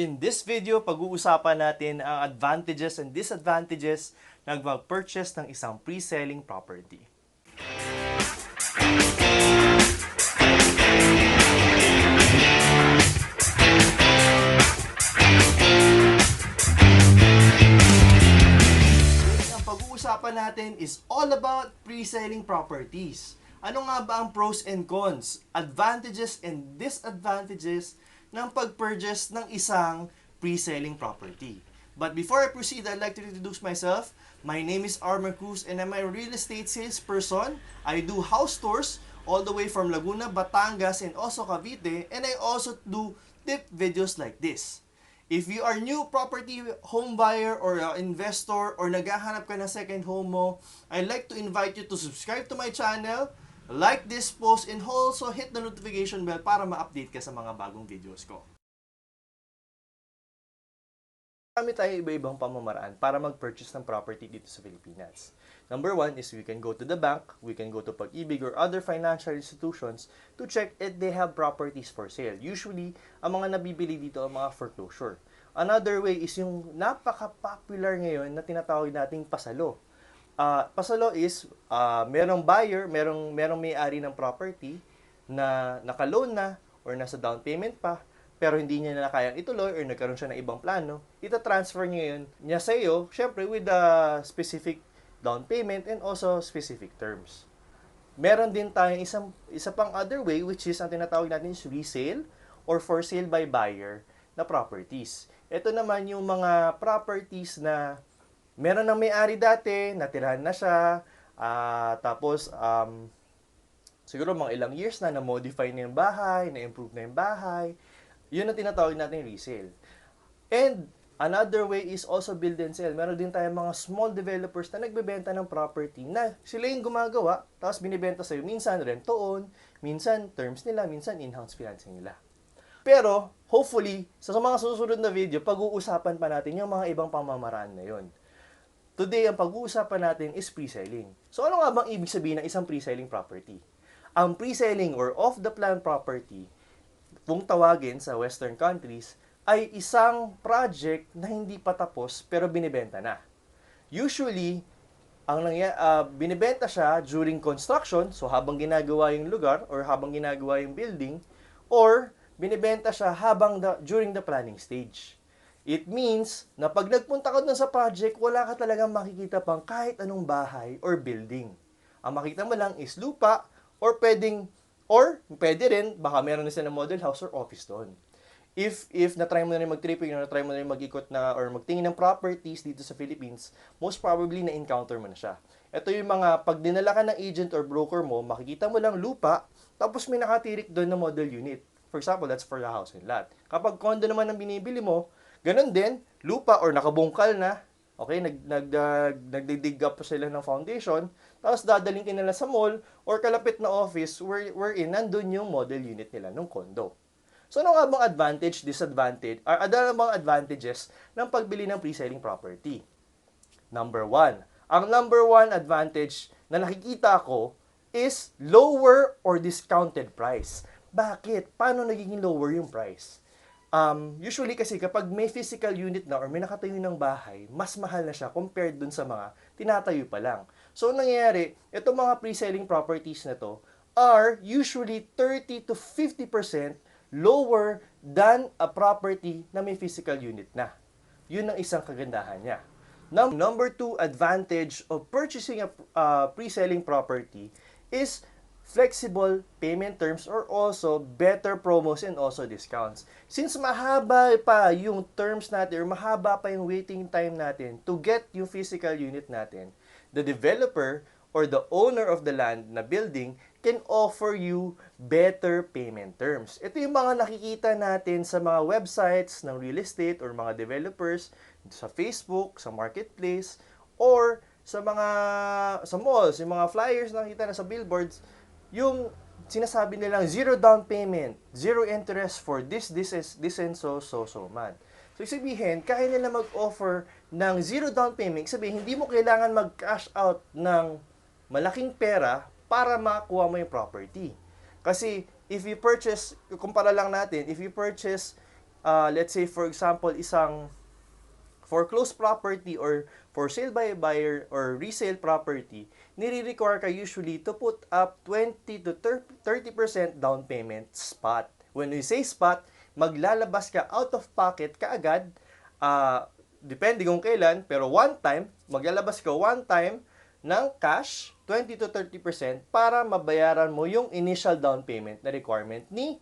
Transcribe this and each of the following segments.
In this video, pag-uusapan natin ang advantages and disadvantages ng mag-purchase ng isang pre-selling property. Ang pag-uusapan natin is all about pre-selling properties. Ano nga ba ang pros and cons, advantages and disadvantages ng pag-purchase ng isang pre-selling property? But before I proceed, I'd like to introduce myself. My name is Armand Cruz and I'm a real estate salesperson. I do house tours all the way from Laguna, Batangas, and also Cavite. And I also do tip videos like this. If you are new property home buyer or investor or naghahanap ka ng second home mo, I'd like to invite you to subscribe to my channel, like this post, and also hit the notification bell para ma-update ka sa mga bagong videos ko. Marami tayo iba-ibang pamamaraan para mag-purchase ng property dito sa Pilipinas. Number one is we can go to the bank, we can go to Pag-ibig or other financial institutions to check if they have properties for sale. Usually, ang mga nabibili dito ang mga foreclosure. Another way is yung napaka-popular ngayon na tinatawag nating pasalo. Pasalo is merong buyer, merong may-ari ng property na naka-loan na or nasa down payment pa, pero hindi niya na kayang ituloy or nagkaroon siya ng ibang plano, ita-transfer niya sa iyo, syempre with the specific down payment and also specific terms. Meron din tayong isa pang other way, which is ang tinatawag natin is resale or for sale by buyer na properties. Ito naman yung mga properties na meron ng may-ari dati, natirahan na siya, tapos siguro mga ilang years na-modify na yung bahay, na-improve na yung bahay. Yun ang tinatawag natin resale. And another way is also build and sell. Meron din tayong mga small developers na nagbebenta ng property na sila yung gumagawa, tapos binibenta sa'yo. Minsan rent-to-own, minsan terms nila, minsan in-house financing nila. Pero, hopefully, sa mga susunod na video, pag-uusapan pa natin yung mga ibang pamamaraan na yun. Today, ang pag-uusapan natin is pre-selling. So, ano nga bang ibig sabihin ng isang pre-selling property? Ang pre-selling or off-the-plan property, kung tawagin sa Western countries, ay isang project na hindi pa tapos pero binibenta na. Usually, binibenta siya during construction, so habang ginagawa yung lugar or habang ginagawa yung building, or binibenta siya during the planning stage. It means na pag nagpunta ka dun sa project, wala ka talagang makikita pang kahit anong bahay or building. Ang makita mo lang is lupa or pwede rin, baka meron na sila ng model house or office doon. If na-try mo na rin mag-tripping, na-try mo na rin mag-ikot na or magtingin ng properties dito sa Philippines, most probably na-encounter mo na siya. Ito yung mga, pag dinala ka ng agent or broker mo, makikita mo lang lupa, tapos may nakatirik doon na model unit. For example, that's for the house and lot. Kapag condo naman ang binibili mo, ganun din, lupa or nakabungkal na, okay, nagdig up sila ng foundation, tapos dadaling ka nila sa mall or kalapit na office wherein nandun yung model unit nila ng condo. So, ano nga bang advantage, disadvantage, or ano bang advantages ng pagbili ng pre-selling property? Number one. Ang number one advantage na nakikita ko is lower or discounted price. Bakit? Paano nagiging lower yung price? Usually kasi kapag may physical unit na or may nakatayo ng bahay, mas mahal na siya compared dun sa mga tinatayo pa lang. So, nangyayari, itong mga pre-selling properties na to are usually 30 to 50% lower than a property na may physical unit na. Yun ang isang kagandahan niya. Number two advantage of purchasing a pre-selling property is flexible payment terms or also better promos and also discounts. Since mahaba pa yung terms natin or mahaba pa yung waiting time natin to get yung physical unit natin, the developer or the owner of the land na building can offer you better payment terms. Ito yung mga nakikita natin sa mga websites ng real estate or mga developers sa Facebook, sa marketplace, or sa malls, yung mga flyers na nakikita na sa billboards, yung sinasabi nilang zero down payment, zero interest for this and so man. So, sabihin, kaya nila mag-offer ng zero down payment, sabihin, hindi mo kailangan mag-cash out ng malaking pera para makuha mo yung property. Kasi, if you purchase, kumpara lang natin, if you purchase let's say for example, isang foreclosed property or for sale by a buyer or resale property, nire-require ka usually to put up 20 to 30% down payment spot. When we say spot, maglalabas ka out of pocket kaagad, depende kung kailan, pero one time, maglalabas ka one time ng cash, 20 to 30% para mabayaran mo yung initial down payment na requirement ni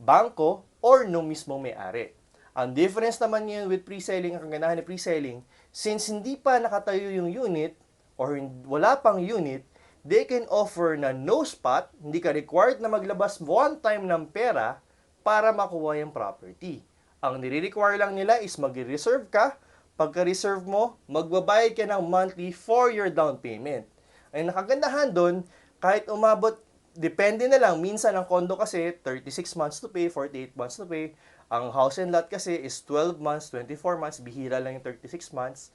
bangko or no mismo may-ari. Ang difference naman ngayon with pre-selling, ang kaganahan ni pre-selling, since hindi pa nakatayo yung unit or wala pang unit, they can offer na no spot, hindi ka required na maglabas one time ng pera para makuha yung property. Ang nire-require lang nila is mag-reserve ka, pagka-reserve mo, magbabayad ka ng monthly for your down payment. Ang nakagandahan doon, kahit umabot, depende na lang, minsan ang condo kasi 36 months to pay, 48 months to pay. Ang house and lot kasi is 12 months, 24 months, bihira lang yung 36 months.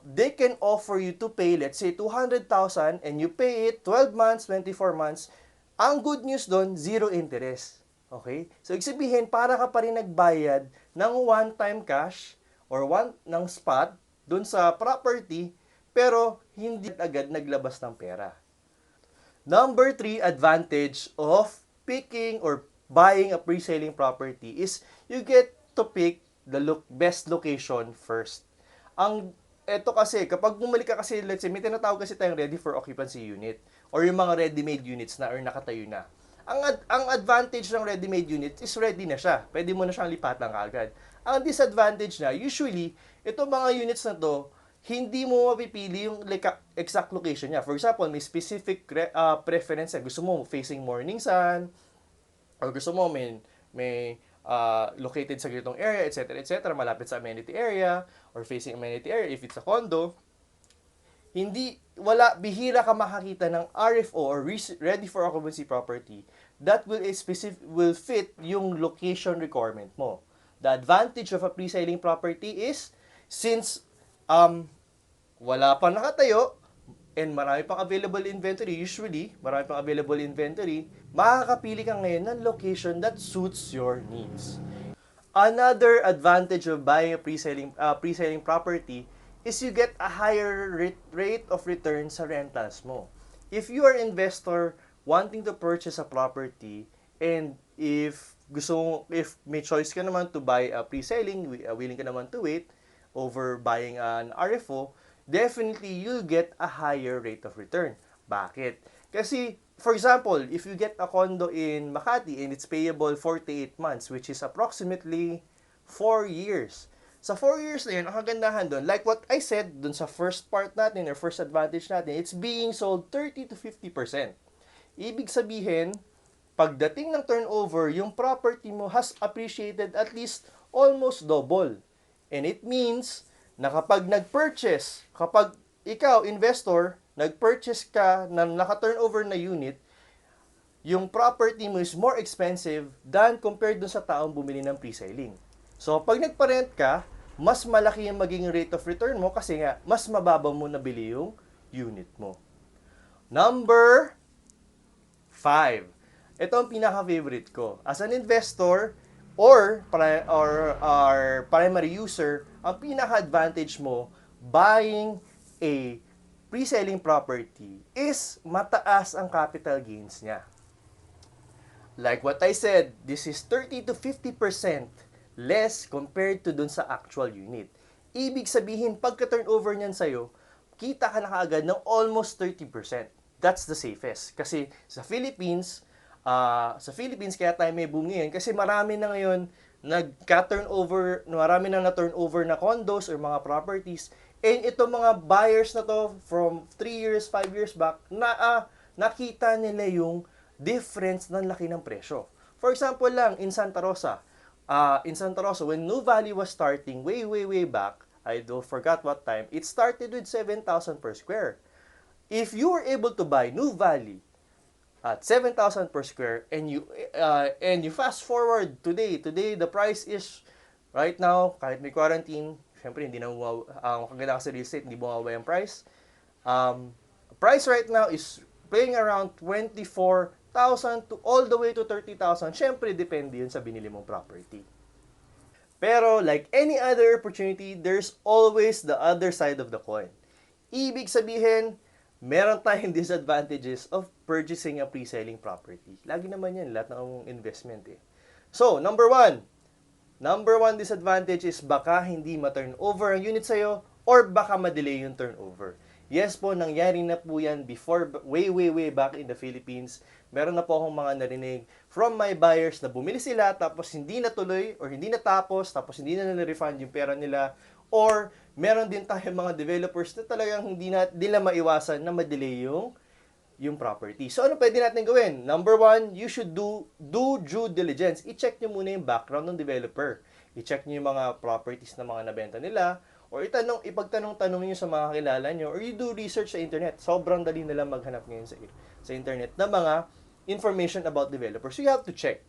They can offer you to pay, let's say, 200,000 and you pay it 12 months, 24 months. Ang good news doon, zero interest. Okay? So, ibig sabihin, para ka pa rin nagbayad ng one-time cash or ng spot doon sa property, pero hindi agad naglabas ng pera. Number 3 advantage of picking or buying a pre-selling property is you get to pick the best location first. Eto kasi, kapag bumalik ka kasi, let's say, may tinatawag kasi tayong ready for occupancy unit or yung mga ready-made units na or nakatayo na. Ang advantage ng ready-made unit is ready na siya. Pwede mo na siyang lipatan kaagad. Ang disadvantage na, usually, itong mga units na to, hindi mo mapipili yung exact location niya. For example, may specific preference. Gusto mo facing morning sun, or gusto mo may located sa ganitong area, etc., etc., malapit sa amenity area, or facing amenity area if it's a condo. Bihira ka makakita ng RFO or ready for occupancy property that will fit yung location requirement mo. The advantage of a pre-selling property is since wala pa nakatayo and marami pang available inventory, makakapili ka ngayon ng location that suits your needs. Another advantage of buying a pre-selling property is you get a higher rate of return sa rentals mo. If you are investor wanting to purchase a property and if may choice ka naman to buy a pre-selling, willing ka naman to wait over buying an RFO, definitely you'll get a higher rate of return. Bakit? Kasi, for example, if you get a condo in Makati and it's payable 48 months, which is approximately 4 years. Sa 4 years na yun, ang kagandahan doon, like what I said doon sa first part natin or first advantage natin, it's being sold 30 to 50%. Ibig sabihin, pagdating ng turnover, yung property mo has appreciated at least almost double. And it means na kapag ikaw, investor, nag-purchase ka na naka-turnover na unit, yung property mo is more expensive than compared dun sa taong bumili ng pre-selling. So, pag nagpa-rent ka, mas malaki yung magiging rate of return mo kasi nga, mas mababa mo nabili yung unit mo. Number 5. Ito ang pinaka-favorite ko. As an investor or primary user, ang pinaka-advantage mo buying a pre-selling property is mataas ang capital gains niya. Like what I said, this is 30 to 50% less compared to dun sa actual unit. Ibig sabihin, pagka-turnover niyan sa'yo, kita ka na kaagad ng almost 30%. That's the safest. Kasi sa Philippines kaya tayo may boom ngayon kasi marami na ngayon marami na na-turnover na condos or mga properties. And itong mga buyers na to from 3 years, 5 years back, nakita nila yung difference ng laki ng presyo. For example lang, in Santa Rosa, when New Valley was starting way back, I don't forgot what time, it started with 7,000 per square. If you were able to buy New Valley at 7,000 per square and you fast forward today the price is right now, kahit may quarantine, syempre hindi na ang kaganda sa real estate, hindi bumababa yung price. Price right now is playing around 24,000 to all the way to 30,000. Syempre depende yun sa binili mong property. Pero like any other opportunity, there's always the other side of the coin. Ibig sabihin, meron tayong disadvantages of purchasing a pre-selling property. Lagi naman yan, lahat ng investment eh. So, number one disadvantage is baka hindi ma-turn over ang unit sa'yo or baka ma-delay yung turnover. Yes po, nangyari na po yan before, way back in the Philippines. Meron na po akong mga narinig from my buyers na bumili sila tapos hindi natuloy or hindi natapos tapos hindi na nila-refund yung pera nila. Or meron din tayong mga developers na talagang hindi nila maiwasan na ma-delay yung property. So, ano pwede natin gawin? Number one, you should do due diligence. I-check nyo muna yung background ng developer. I-check nyo yung mga properties na mga nabenta nila. Or ipagtanong-tanong nyo sa mga kilala nyo. Or you do research sa internet. Sobrang dali nila maghanap ngayon sa internet na mga information about developers. So, you have to check.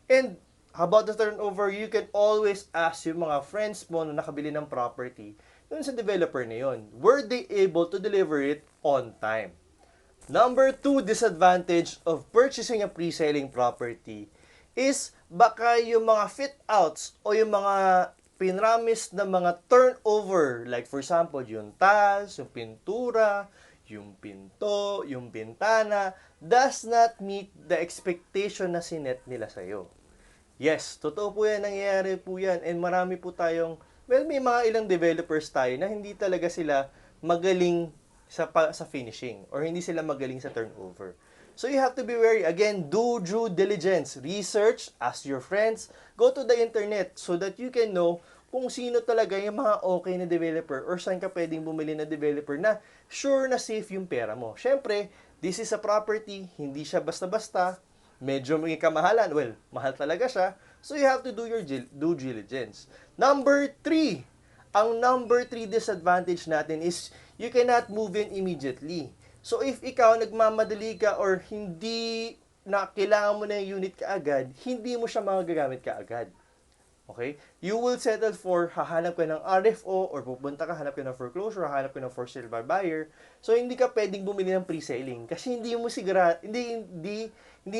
And, about the turnover, you can always ask yung mga friends mo na nakabili ng property dun sa developer na yun. Were they able to deliver it on time? Number 2 disadvantage of purchasing a pre-selling property is baka yung mga fit-outs o yung mga pinramis na mga turnover, like for example, yung tiles, yung pintura, yung pinto, yung bintana, does not meet the expectation na sinet nila sa'yo. Yes, totoo po yan, nangyayari po yan, and marami po tayong, well, may mga ilang developers tayo na hindi talaga sila magaling sa finishing or hindi sila magaling sa turnover. So you have to be wary. Again, do due diligence. Research, ask your friends, go to the internet so that you can know kung sino talaga yung mga okay na developer or saan ka pwedeng bumili na developer na sure na safe yung pera mo. Syempre, this is a property, hindi siya basta-basta, medyo may kamahalan. Well, mahal talaga siya. So you have to do your due diligence. Number 3. Ang number 3 disadvantage natin is you cannot move in immediately. So if ikaw nagmamadali ka or hindi na kailangan mo na yung unit kaagad, hindi mo siya magagamit kaagad. Okay? You will settle for hahanap ka ng RFO or pupunta ka, hanap ka ng foreclosure, hahanap ka ng for sale by buyer. So hindi ka pwedeng bumili ng pre-selling kasi hindi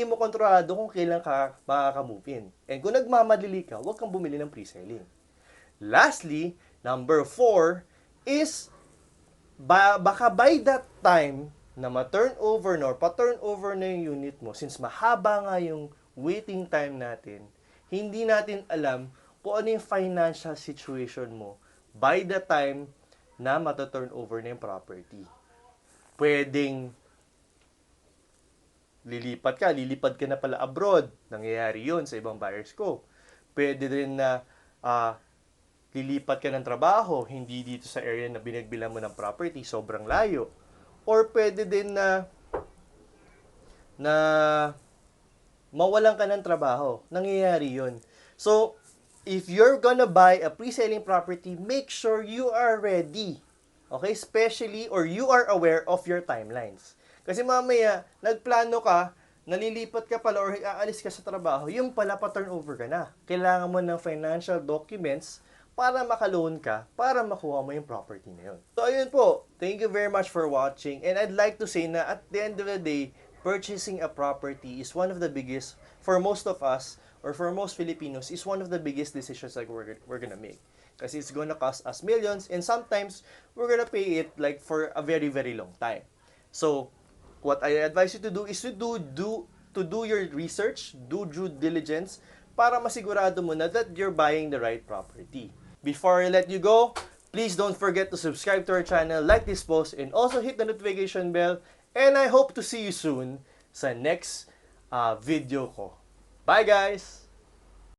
mo kontrolado kung kailan ka makaka-move in. And kung nagmamadali ka, huwag kang bumili ng pre-selling. Lastly, number 4 is baka by that time na ma-turnover or pa-turnover na yung unit mo, since mahaba nga yung waiting time natin, hindi natin alam kung ano yung financial situation mo by the time na mata-turnover na yung property. Pwedeng lilipad ka na pala abroad. Nangyayari yun sa ibang buyers ko. Pwede din na lilipat ka ng trabaho, hindi dito sa area na binagbilan mo ng property, sobrang layo. Or pwede din na mawalan ka ng trabaho. Nangyayari yun. So, if you're gonna buy a pre-selling property, make sure you are ready. Okay? Especially, or you are aware of your timelines. Kasi mamaya, nagplano ka, nalilipat ka pala or aalis ka sa trabaho, yung pala pa-turnover ka na. Kailangan mo ng financial documents para maka-loan ka, para makuha mo yung property na yun. So, ayun po. Thank you very much for watching. And I'd like to say na at the end of the day, purchasing a property is one of the biggest, for most of us, or for most Filipinos, is one of the biggest decisions that we're gonna make. Kasi it's gonna cost us millions, and sometimes, we're gonna pay it like for a very, very long time. So, what I advise you to do is to do your research, do due diligence, para masigurado mo na that you're buying the right property. Before I let you go, please don't forget to subscribe to our channel, like this post, and also hit the notification bell. And I hope to see you soon sa next video ko. Bye guys!